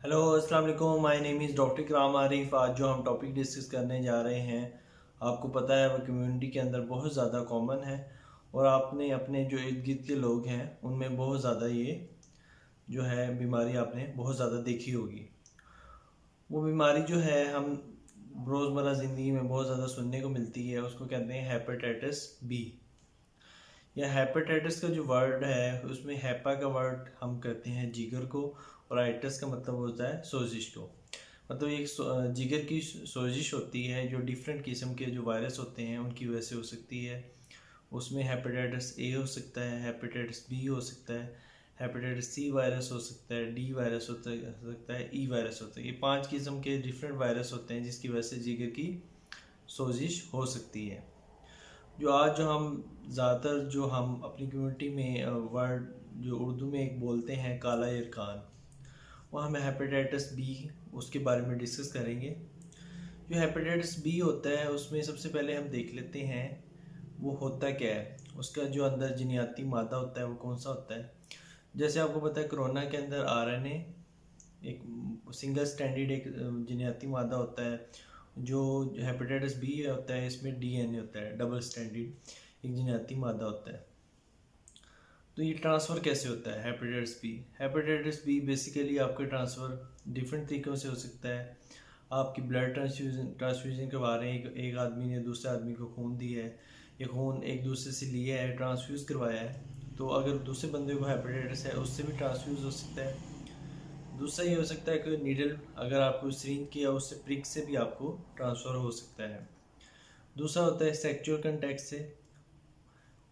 Hello अस्सलाम वालेकुम, my name is doctor इकराम आरिफ। आज जो हम टॉपिक डिस्कस करने जा रहे हैं, आपको पता है वो कम्युनिटी के अंदर बहुत ज़्यादा कॉमन है और आपने अपने जो इर्द गिर्द के लोग हैं उनमें बहुत ज़्यादा ये जो है बीमारी आपने बहुत ज़्यादा देखी होगी। वो बीमारी जो है हम रोज़मर्रा ज़िंदगी में बहुत ज़्यादा सुनने को मिलती है, उसको कहते हैं हेपेटाइटिस बी। या हेपेटाइटिस का जो वर्ड है उसमें हेपा का वर्ड हम कहते हैं जिगर को और आइटिस का मतलब होता है सोजिश को। मतलब एक जिगर की सोजिश होती है जो डिफरेंट किस्म के जो वायरस होते हैं उनकी वजह से हो सकती है। उसमें हेपेटाइटिस ए हो सकता है, हेपेटाइटिस बी हो सकता है, हेपेटाइटिस सी वायरस हो सकता है, डी वायरस हो सकता है, ई वायरस होता है। ये 5 किस्म के डिफरेंट वायरस होते हैं जिसकी वजह से जिगर की सोजिश हो सकती है। जो आज जो हम ज़्यादातर जो हम अपनी कम्युनिटी में वर्ड जो उर्दू में एक बोलते हैं काला इरकान, वो हम हेपेटाइटिस बी उसके बारे में डिस्कस करेंगे। जो हेपेटाइटिस बी होता है उसमें सबसे पहले हम देख लेते हैं वो होता क्या है, उसका जो अंदर जीनियाती मादा होता है वो कौन सा होता है। जैसे आपको पता है कोरोना के अंदर आरएनए एक सिंगल स्टैंडर्ड एक जीनियाती मादा होता है। जो हेपेटाइटिस बी होता है इसमें डीएनए होता है, डबल स्टैंडर्ड एक जीनियाती मादा होता है। तो ये ट्रांसफ़र कैसे होता है hepatitis B? Hepatitis B basically आपका ट्रांसफ़र डिफरेंट तरीक़ों से हो सकता है। आपकी ब्लड ट्रांसफ्यूजन करवा रहे हैं, एक आदमी ने दूसरे आदमी को खून दिया है, ये खून एक दूसरे से लिया है, ट्रांसफ्यूज़ करवाया है, तो अगर दूसरे बंदे को हेपेटाइटिस है उससे भी ट्रांसफ्यूज़ हो सकता है। दूसरा ये हो सकता है कि नीडल अगर आपको सिरिंज किया उससे प्रिक से भी आपको ट्रांसफ़र हो सकता है। दूसरा होता है सेक्चुअल कंटैक्ट से,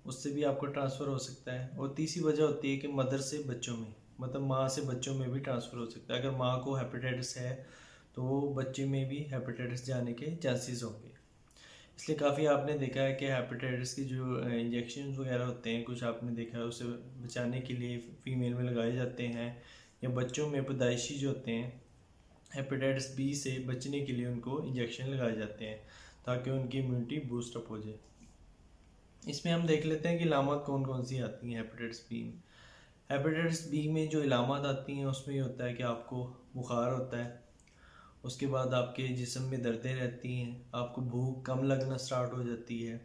उससे भी आपको ट्रांसफ़र हो सकता है। और तीसरी वजह होती है कि मदर से बच्चों में, मतलब माँ से बच्चों में भी ट्रांसफ़र हो सकता है। अगर माँ को हेपेटाइटिस है तो वो बच्चे में भी हेपेटाइटिस जाने के चांसेस होंगे। इसलिए काफ़ी आपने देखा है कि हेपेटाइटिस की जो इंजेक्शन वगैरह होते हैं, कुछ आपने देखा है उसे बचाने के लिए फ़ीमेल में लगाए जाते हैं, या बच्चों में पैदाइशी जो होते हैं हेपेटाइटिस बी से बचने के लिए उनको इंजेक्शन लगाए जाते हैं ताकि उनकी इम्यूनिटी बूस्ट अप हो जाए। इसमें हम देख लेते हैं कि इलामत कौन कौन सी आती हैं हेपेटाइटिस बी में। हेपेटाइटिस बी में जो इलामत आती हैं उसमें ये होता है कि आपको बुखार होता है, उसके बाद आपके जिस्म में दर्दें रहती हैं, आपको भूख कम लगना स्टार्ट हो जाती है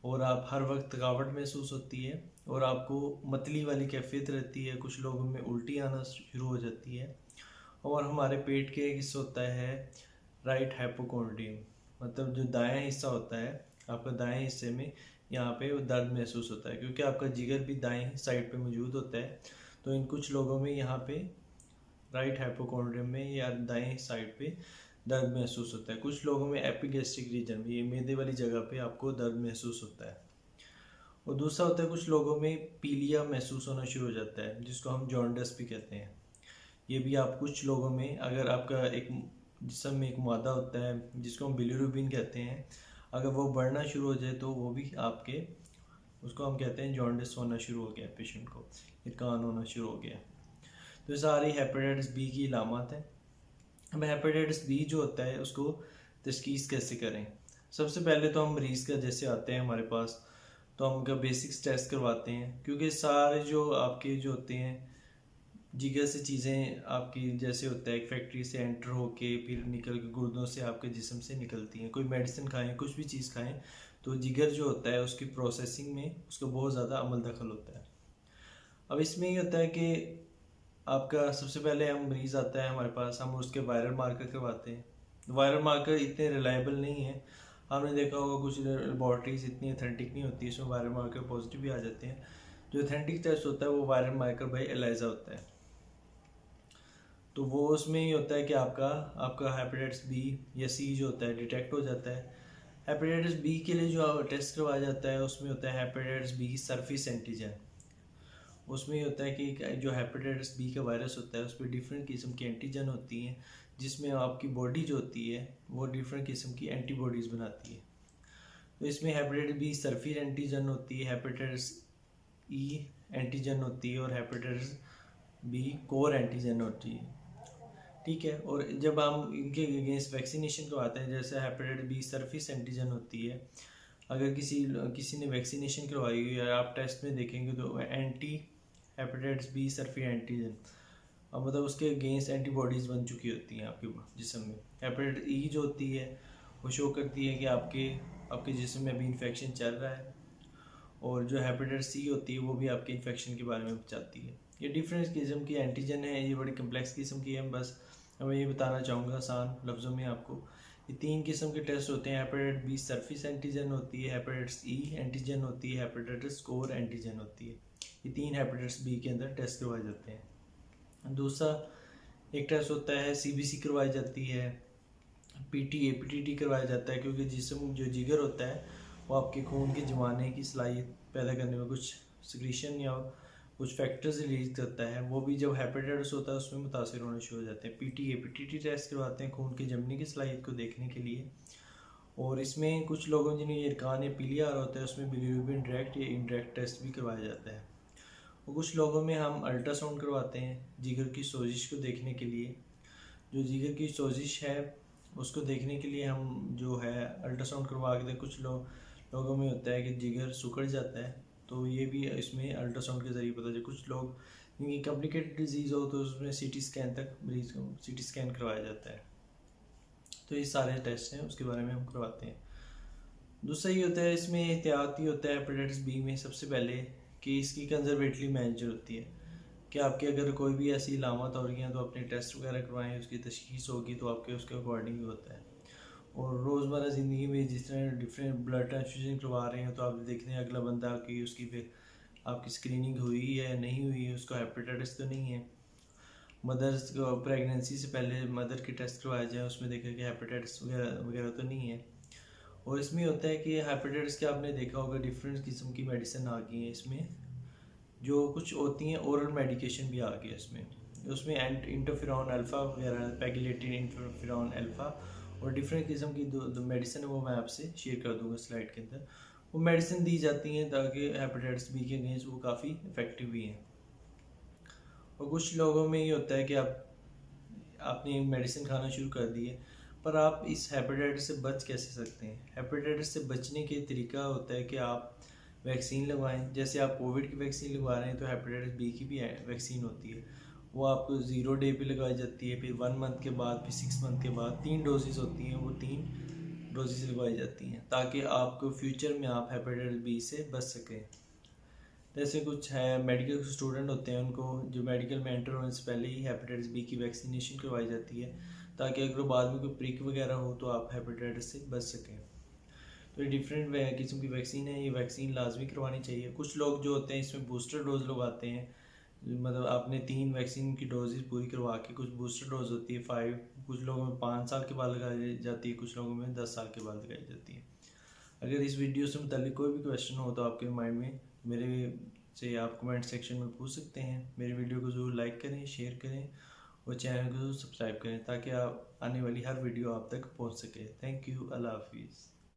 और आप हर वक्त थकावट महसूस होती है और आपको मतली वाली कैफियत रहती है। कुछ लोगों में उल्टी आना शुरू हो जाती है और हमारे पेट के एक हिस्सा होता है राइट हाइपोकॉन्ड्रियम, मतलब जो दायां हिस्सा होता है आपका, दाएं हिस्से में यहाँ पे दर्द महसूस होता है क्योंकि आपका जिगर भी दाएं साइड पे मौजूद होता है। तो इन कुछ लोगों में यहाँ पे राइट हाइपोकॉन्ड्रियम में या दाएं साइड पे दर्द महसूस होता है। कुछ लोगों में एपिगैस्ट्रिक रीजन में, ये मैदे वाली जगह पे आपको दर्द महसूस होता है। और दूसरा होता है कुछ लोगों में पीलिया महसूस होना शुरू हो जाता है जिसको हम जॉन्डिस भी कहते हैं। ये भी आप कुछ लोगों में, अगर आपका एक जिस्म में एक मादा होता है जिसको हम बिलीरुबिन कहते हैं, अगर वो बढ़ना शुरू हो जाए तो वो भी आपके, उसको हम कहते हैं जॉन्डिस होना शुरू हो गया, पेशेंट को इरकान होना शुरू हो गया। तो ये सारी हेपेटाइटिस बी की इलामत है। अब हेपेटाइटिस बी जो होता है उसको तशखीस कैसे करें? सबसे पहले तो हम मरीज़ का जैसे आते हैं हमारे पास तो हम उनका बेसिक्स टेस्ट करवाते हैं क्योंकि सारे जो आपके जो होते हैं जिगर से चीज़ें आपकी जैसे होता है एक फैक्ट्री से एंटर होके फिर निकल के गुर्दों से आपके जिस्म से निकलती हैं। कोई मेडिसिन खाएं, कुछ भी चीज़ खाएं, तो जिगर जो होता है उसकी प्रोसेसिंग में उसका बहुत ज़्यादा अमल दखल होता है। अब इसमें ये होता है कि आपका सबसे पहले हम मरीज़ आता है हमारे पास, हम उसके वायरल मार्कर करवाते हैं। वायरल मार्कर इतने रिलायबल नहीं है, आपने देखा होगा कुछ लेबॉर्ट्रीज इतनी अथेंटिक नहीं होती, इसमें वायरल मार्कर पॉजिटिव भी आ जाते हैं। जो अथेंटिक टेस्ट होता है वो वायरल मार्कर बाई एलाइजा होता है। तो वो उसमें ये होता है कि आपका आपका हेपेटाइटिस बी या सी जो होता है डिटेक्ट हो जाता है। हेपेटाइटिस बी के लिए जो टेस्ट करवाया जाता है उसमें होता है हेपेटाइटिस बी सरफेस एंटीजन। उसमें ये होता है कि जो हेपेटाइटिस बी का वायरस होता है उस पर डिफरेंट किस्म की एंटीजन होती हैं जिसमें आपकी बॉडी जो होती है वो डिफरेंट किस्म की एंटीबॉडीज़ बनाती है। तो इसमें हेपेटाइटिस बी सरफेस एंटीजन होती है, हेपेटाइटिस ई एंटीजन होती है और हेपेटाइटिस बी कोर एंटीजन होती है। ठीक है। और जब हम इनके अगेंस्ट वैक्सीनेशन करवाते हैं, जैसे हेपेटाइटिस बी सरफेस एंटीजन होती है, अगर किसी ने वैक्सीनेशन करवाई हुई है, आप टेस्ट में देखेंगे तो anti hepatitis B surface antigen मतलब उसके अगेंस्ट एंटीबॉडीज़ बन चुकी होती हैं आपके जिस्म में। हेपेटाइटिस ई जो होती है वो शो करती है कि आपके जिस्म में अभी इन्फेक्शन चल रहा है, और जो हेपेटाइटिस सी होती है वो भी आपके इन्फेक्शन के बारे में बताती है। ये डिफरेंट किस्म की एंटीजन है, ये बड़ी कम्प्लेक्स किस्म की है। बस मैं ये बताना चाहूँगा आसान लफ्ज़ों में आपको। ये 3 किस्म के टेस्ट होते हैं। हेपेटाइटिस बी सरफेस एंटीजन होती है, हेपेटाइटिस ई एंटीजन होती है, हेपेटाइटिस कोर एंटीजन होती है। ये 3 हेपेटाइटिस बी के अंदर टेस्ट करवाए जाते हैं। दूसरा एक टेस्ट होता है सीबीसी करवाई जाती है, पीटीटी करवाया जाता है, क्योंकि जिस्म जो जिगर होता है वो आपके खून के जमाने की सलाहियत पैदा करने में कुछ सिक्रीशन या कुछ फैक्टर्स रिलीज करता है, वो भी जब हेपेटाइटिस होता है उसमें मुतासर होने शुरू हो जाते हैं। पीटीटी टेस्ट करवाते हैं खून के जमने की सलाहियत को देखने के लिए। और इसमें कुछ लोगों जिन्हें इरकान या पीलिया आ रहा होता है उसमें बिलीरुबिन डायरेक्ट या इनडायरेक्ट टेस्ट भी करवाया जाता है। और कुछ लोगों में हम अल्ट्रासाउंड करवाते हैं जिगर की सोजिश को देखने के लिए। जो जिगर की सोजिश है उसको देखने के लिए हम जो है अल्ट्रासाउंड करवा के कुछ लोगों में होता है कि जिगर सिकुड़ जाता है, तो ये भी इसमें अल्ट्रासाउंड के ज़रिए पता चले। कुछ लोग जिनकी कॉम्प्लिकेटेड डिजीज़ हो तो उसमें सीटी स्कैन तक मरीज को सीटी स्कैन करवाया जाता है। तो ये सारे टेस्ट हैं, उसके बारे में हम करवाते हैं। दूसरा ये होता है, इसमें एहतियाती होता है हेपेटाइटिस बी में सबसे पहले कि इसकी कंजर्वेटरी मैनेजर होती है कि आपके अगर कोई भी ऐसी इलामत हो रही हैं तो अपने टेस्ट वगैरह करवाएं, उसकी तशखीस होगी तो आपके उसके अकॉर्डिंग ही होता है। और रोज़मर्रा ज़िंदगी में जिस तरह डिफरेंट ब्लड ट्रांसफ्यूजन करवा रहे हैं तो आप देखते हैं अगला बंदा कि उसकी आपकी स्क्रीनिंग हुई है या नहीं हुई है, उसको हेपेटाइटिस तो नहीं है। मदर्स को प्रेगनेंसी से पहले मदर के टेस्ट करवाया जाए, उसमें देखा कि हेपेटाइटिस वगैरह वगैरह तो नहीं है। और इसमें होता है कि हेपेटाइटिस के आपने देखा होगा डिफरेंट किस्म की मेडिसिन आ गई हैं इसमें, जो कुछ होती हैं ओरल मेडिकेशन भी आ गई है इसमें। उसमें इंटरफेरॉन अल्फ़ा वगैरह, पैगिलेटिन इंटरफेरॉन अल्फ़ा और डिफरेंट किस्म की दो मेडिसिन है, वो मैं आपसे शेयर कर दूंगा स्लाइड के अंदर। वो मेडिसिन दी जाती हैं ताकि हेपेटाइटिस बी के अगेंस्ट वो काफ़ी इफ़ेक्टिव भी हैं। और कुछ लोगों में ये होता है कि आपने मेडिसिन खाना शुरू कर दी है, पर आप इस हेपेटाइटिस से बच कैसे सकते हैं। हेपेटाइटिस से बचने के तरीका होता है कि आप वैक्सीन लगवाएं। जैसे आप कोविड की वैक्सीन लगवा रहे हैं तो हेपेटाइटिस बी की भी वैक्सीन होती है, वो आपको 0 डे पे लगाई जाती है, फिर 1 मंथ के बाद, फिर 6 मंथ के बाद 3 डोजेज़ होती हैं, वो 3 डोजेज़ लगवाई जाती हैं ताकि आपको फ्यूचर में आप हेपेटाइटिस बी से बच सकें। जैसे कुछ है मेडिकल स्टूडेंट होते हैं, उनको जो मेडिकल में एंटर होने से पहले ही हेपेटाइटिस बी की वैक्सीनेशन करवाई जाती है ताकि अगर बाद में कोई प्रिक वगैरह हो तो आप हेपेटाइटिस से बच सकें। तो ये डिफरेंट किस्म की वैक्सीन है, ये वैक्सीन लाजमी करवानी चाहिए। कुछ लोग जो होते हैं इसमें बूस्टर डोज लगाते हैं, मतलब आपने 3 वैक्सीन की डोजेज पूरी करवा के कुछ बूस्टर डोज होती है 5, कुछ लोगों में 5 साल के बाद लगाई जाती है, कुछ लोगों में 10 साल के बाद लगाई जाती है। अगर इस वीडियो से मुतालिक कोई भी क्वेश्चन हो तो आपके माइंड में मेरे से आप कमेंट सेक्शन में पूछ सकते हैं। मेरे वीडियो को ज़रूर लाइक करें, शेयर करें और चैनल को सब्सक्राइब करें ताकि आप आने वाली हर वीडियो आप तक पहुंच सके। थैंक यू, अल्लाह हाफिज़।